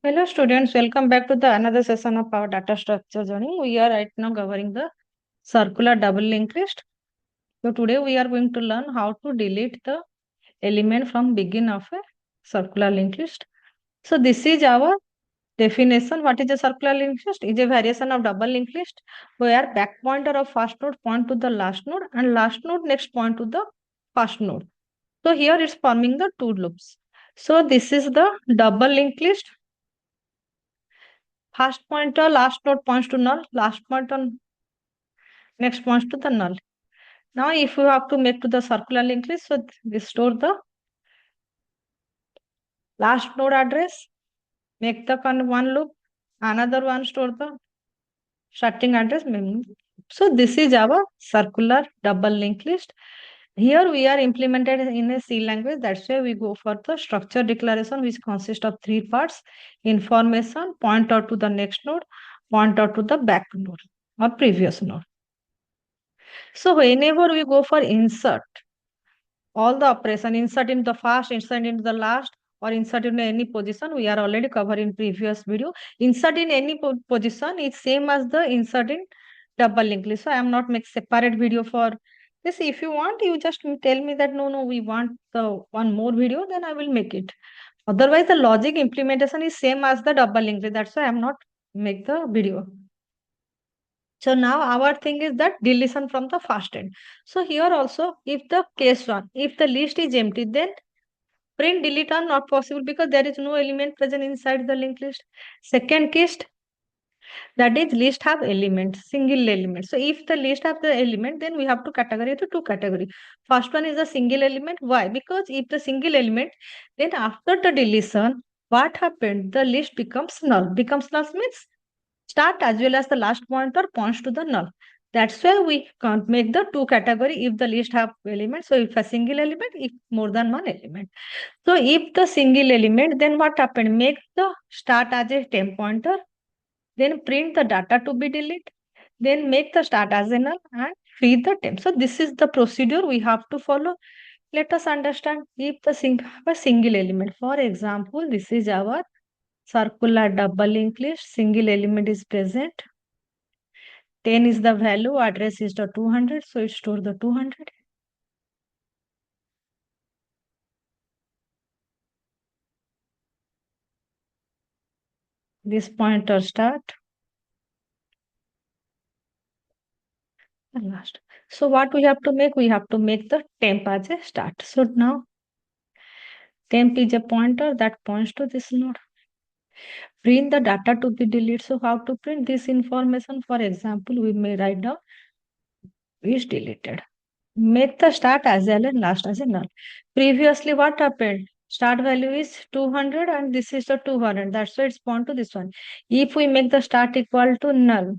Hello students, welcome back to the another session of our data structure journey. We are right now covering the circular double linked list. So today we are going to learn how to delete the element from begin of a circular linked list. So this is our definition. What is a circular linked list? Is a variation of double linked list where back pointer of first node point to the last node and last node next point to the first node. So here it's forming the two loops. So this is the double linked list. First pointer, last node points to null, last pointer, next points to the null. Now, if you have to make to the circular linked list, so we store the last node address, make the one loop, another one store the starting address. So this is our circular double linked list. Here we are implemented in a C language. That's why we go for the structure declaration, which consists of three parts: information, point out to the next node, point out to the back node or previous node. So whenever we go for insert, all the operation, insert in the first, insert into the last, or insert in any position, we are already covered in previous video. Insert in any position is same as the insert in double linked list. So I am not make separate video for this. If you want, you just tell me that no, we want the one more video, then I will make it. Otherwise, the logic implementation is same as the double linked list. That's why I am not make the video. So now our thing is that deletion from the first end. So here also, if the case one, if the list is empty, then print delete are not possible because there is no element present inside the linked list. Second case, that is list have element, single element. So if the list have the element, then we have to categorize to two category. First one is the single element. Why? Because if the single element, then after the deletion, what happened? The list becomes null. Becomes null means start as well as the last pointer points to the null. That's why we can't make the two category if the list have elements. So if a single element, if more than one element. So if the single element, then what happened? Make the start as a temp pointer, then print the data to be deleted, then make the start as a null and free the temp. So this is the procedure we have to follow. Let us understand if the a single element. For example, this is our circular double linked list. Single element is present. 10 is the value, address is the 200, so it store the 200. This pointer start and last. So what we have to make? We have to make the temp as a start. So now temp is a pointer that points to this node. Print the data to be deleted. So how to print this information? For example, we may write down is deleted. Make the start as well and last as a null. Previously, what happened? Start value is 200 and this is the 200. That's why it's point to this one. If we make the start equal to null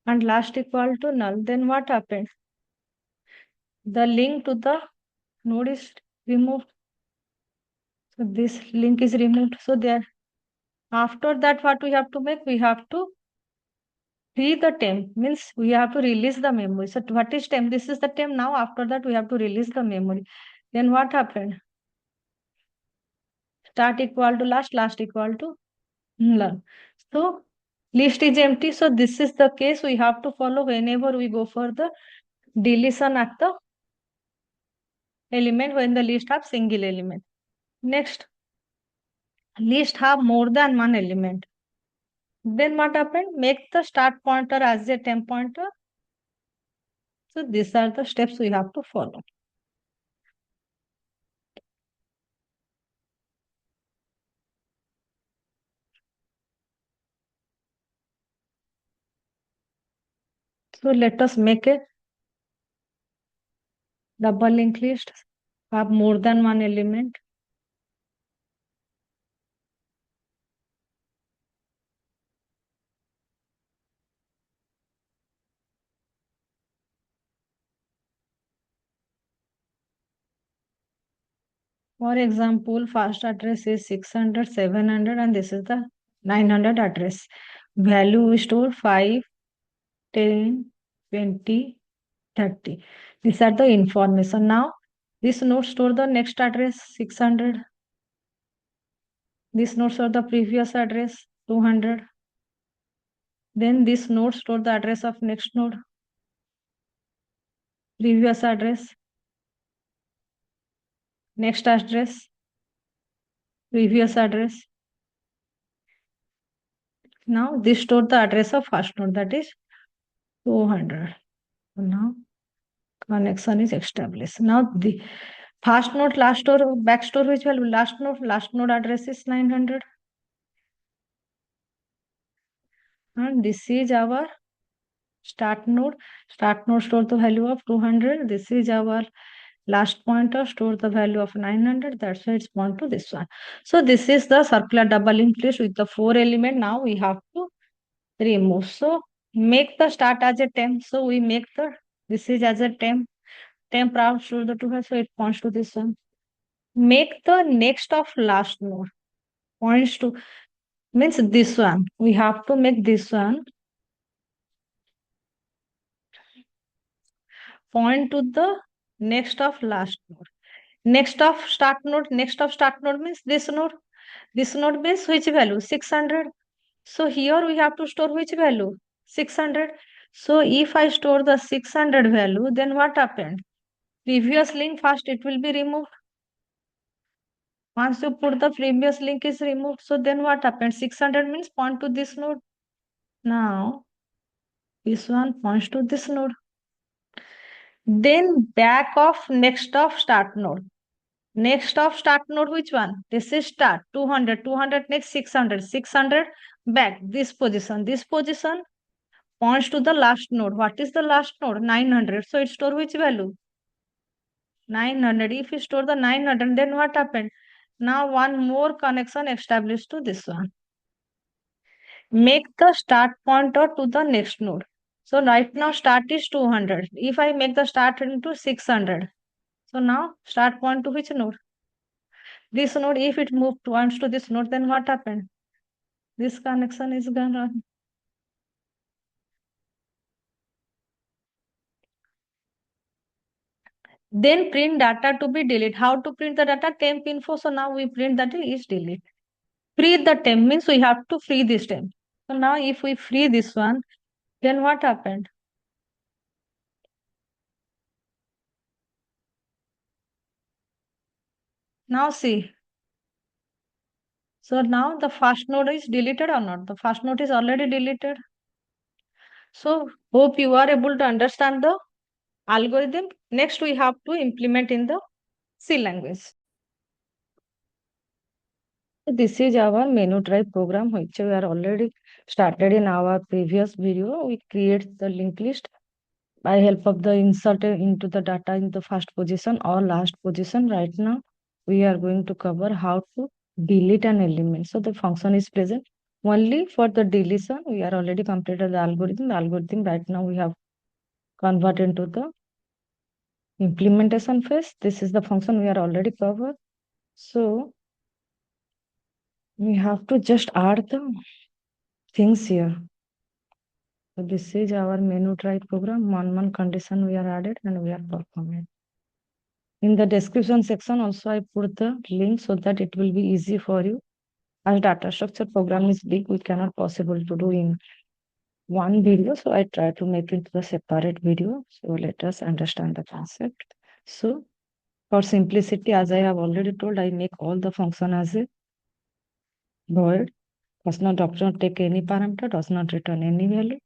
and last equal to null, then what happened? The link to the node is removed. So this link is removed. So there, after that, what we have to make? We have to free the temp, means we have to release the memory. So what is temp? This is the temp. Now after that, we have to release the memory. Then what happened? Start equal to last, last equal to null. So list is empty. So this is the case we have to follow whenever we go for the deletion at the element when the list have single element. Next, list have more than one element. Then what happened? Make the start pointer as a temp pointer. So these are the steps we have to follow. So let us make a double linked list have more than one element. For example, first address is 600, 700, and this is the 900 address. Value we store 5, 10, 20, 30. These are the information. Now, this node store the next address 600. This node store the previous address 200. Then this node store the address of next node, previous address, next address, previous address. Now this store the address of first node, that is 200. Now connection is established. Now the first node, last node, back store which value? Last node address is 900. And this is our start node. Start node store the value of 200. This is our last pointer, store the value of 900. That's why it's point to this one. So this is the circular double linked list with the 4 element. Now we have to remove. So make the start as a temp. So we make the, this is as a temp. Temp route store the 200. So it points to this one. Make the next of last node. Points to, means this one. We have to make this one point to the next of last node. Next of start node means this node. This node means which value? 600. So here we have to store which value? 600. So if I store the 600 value, then what happened? Previous link first it will be removed. Once you put the previous link is removed, so then what happened? 600 means point to this node. Now this one points to this node. Then back of next of start node. Next of start node, which one? This is start 200, 200 next 600, 600 back this position. This position points to the last node. What is the last node? 900. So it store which value? 900. If you store the 900, then what happened? Now one more connection established to this one. Make the start pointer to the next node. So right now start is 200. If I make the start into 600, so now start point to which node? This node. If it moved points to this node, then what happened? This connection is gonna. Then print data to be deleted. How to print the data? Temp info. So now we print that is delete. Free the temp means we have to free this temp. So now if we free this one, then what happened? Now see. So now the first node is deleted or not? The first node is already deleted. So hope you are able to understand the algorithm. Next we have to implement in the C language. This is our menu drive program which we are already started in our previous video. We create the linked list by help of the insert into the data in the first position or last position. Right now we are going to cover how to delete an element. So the function is present only for the deletion. We are already completed the algorithm. The algorithm right now we have converted into the implementation phase. This is the function we are already covered. So we have to just add the things here. So this is our menu try program. One condition we are added and we are performing. In the description section also I put the link so that it will be easy for you. As data structure program is big, we cannot possible to do in one video. So I try to make it the separate video. So let us understand the concept. So for simplicity, as I have already told, I make all the function as a void. Does not take any parameter, does not return any value.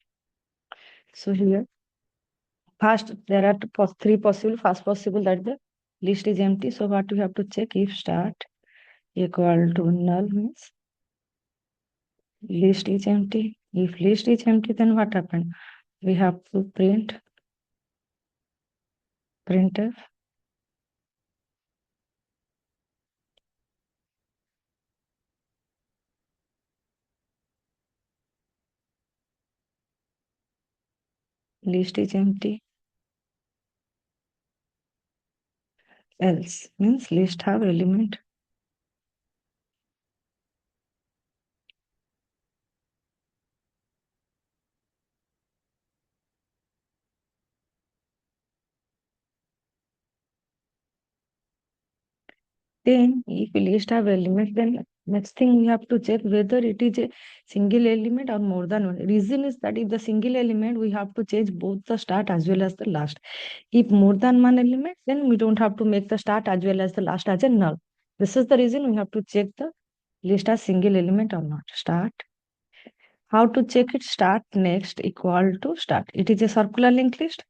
So here first, there are three possible. First possible that the list is empty. So what we have to check? If start equal to null means list is empty. If list is empty, then what happened? We have to printf list is empty. Else means list have element. Then if list have element, then Next thing we have to check whether it is a single element or more than one. Reason is that if the single element, we have to change both the start as well as the last. If more than one element, then we don't have to make the start as well as the last as a null. This is the reason we have to check the list as single element or not. Start. How to check it? Start next equal to start. It is a circular linked list.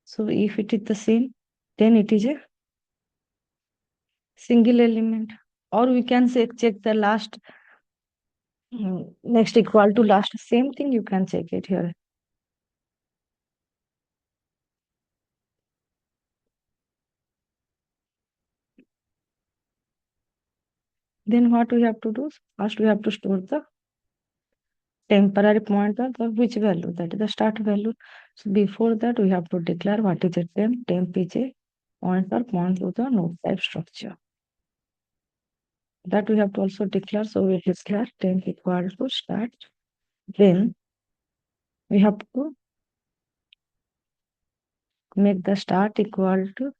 So if it is the same, then it is a single element. Or we can say check the last next equal to last. Same thing you can check it here. Then what we have to do? First we have to store the temporary pointer of which value, that is the start value. So before that we have to declare what is a temp. Temp is a pointer point to the node type structure. That we have to also declare. So we declare temp equal to start. Then we have to make the start equal to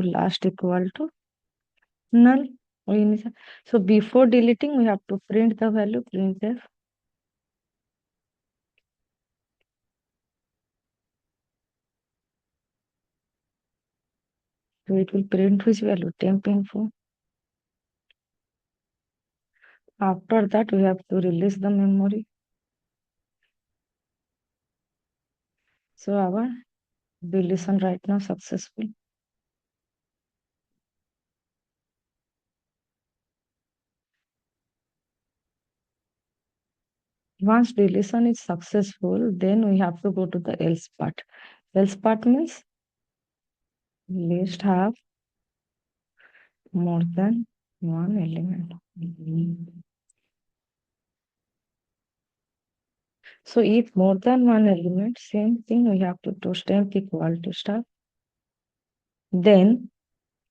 last equal to null. So before deleting we have to print the value, printf. So it will print which value? Temp info. After that we have to release the memory. So our deletion right now successful. Once deletion is successful, then we have to go to the else part. Else part means list have more than one element. So if more than one element, same thing we have to do temp equal to start. Then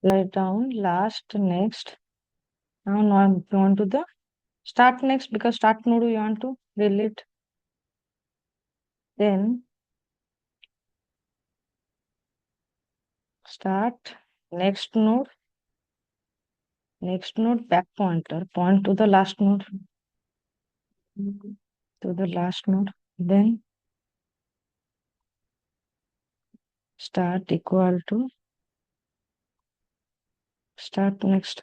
write down last next. Now I'm going to the start next because start node we want to delete. Then start next node back pointer point to the last node then start equal to start next.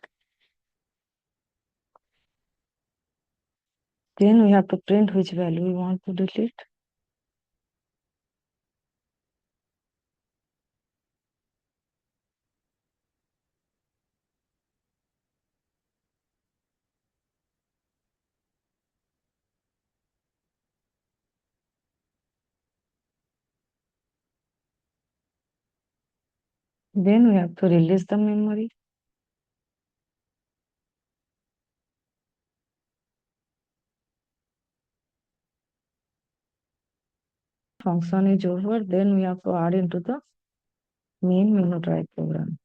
Then we have to print which value we want to delete. Then we have to release the memory. Function is over. Then we have to add into the main menu drive program.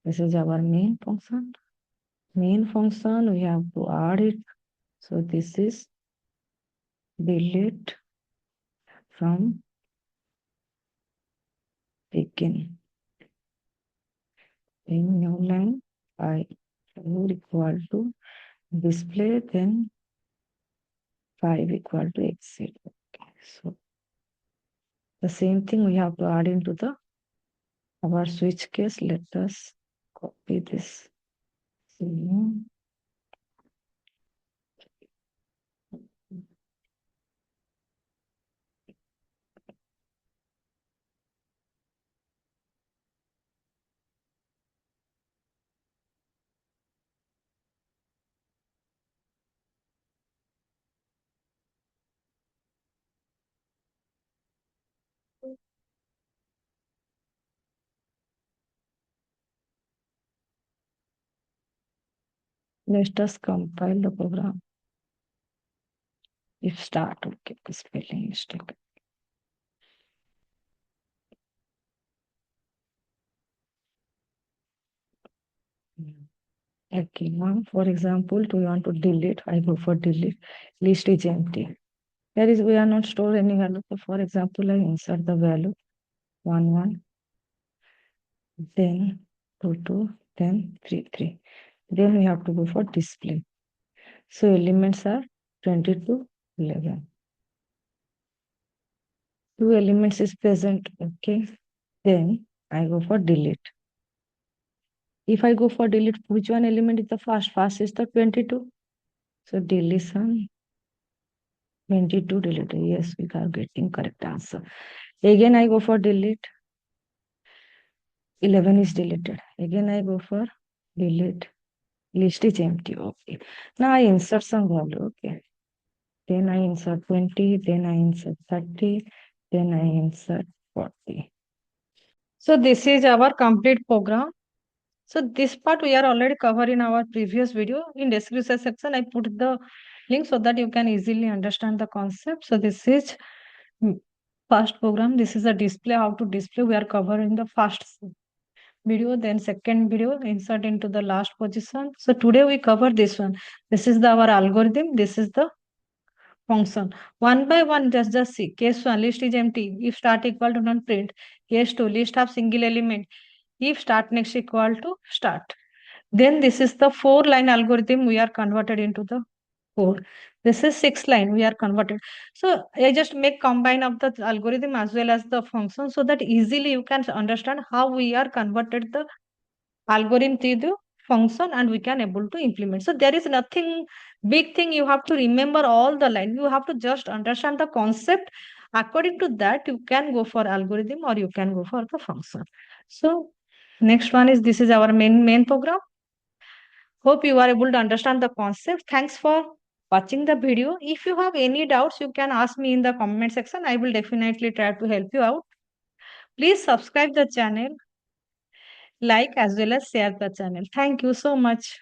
This is our main function. Main function, we have to add it. So this is delete from begin. In new line, I will equal to display, then 5 equal to exit. Okay. So the same thing we have to add into the our switch case. Let us copy this. Let us compile the program. If start, okay, spelling mistake. Okay, now for example, we want to delete. I go for delete. List is empty. There is we are not store any value. So for example, I insert the value 1 1, then 2 2, then 3 3. Then we have to go for display. So elements are 20 to 11. Two elements is present. Okay. Then I go for delete. If I go for delete, which one element is the first? First is the 22. So deletion 22 deleted. Yes, we are getting correct answer. Again, I go for delete. 11 is deleted. Again, I go for delete. List is empty. Okay. Now I insert some value. Okay. Then I insert 20. Then I insert 30. Then I insert 40. So this is our complete program. So this part we are already covered in our previous video. In description section, I put the link so that you can easily understand the concept. So this is first program. This is a display, how to display. We are covering the first video, then second video, insert into the last position. So today we cover this one. This is our algorithm. This is the function. One by one, just see. Case one, list is empty. If start equal to non print. Case two, list have single element. If start next equal to start. Then this is the 4-line algorithm we are converted into the 4. This is 6 line we are converted. So I just make combine of the algorithm as well as the function so that easily you can understand how we are converted the algorithm to the function and we can able to implement. So there is nothing big thing you have to remember all the line. You have to just understand the concept. According to that, you can go for algorithm or you can go for the function. So next one is this is our main program. Hope you are able to understand the concept. Thanks for watching the video. If you have any doubts, you can ask me in the comment section. I will definitely try to help you out. Please subscribe the channel, like as well as share the channel. Thank you so much.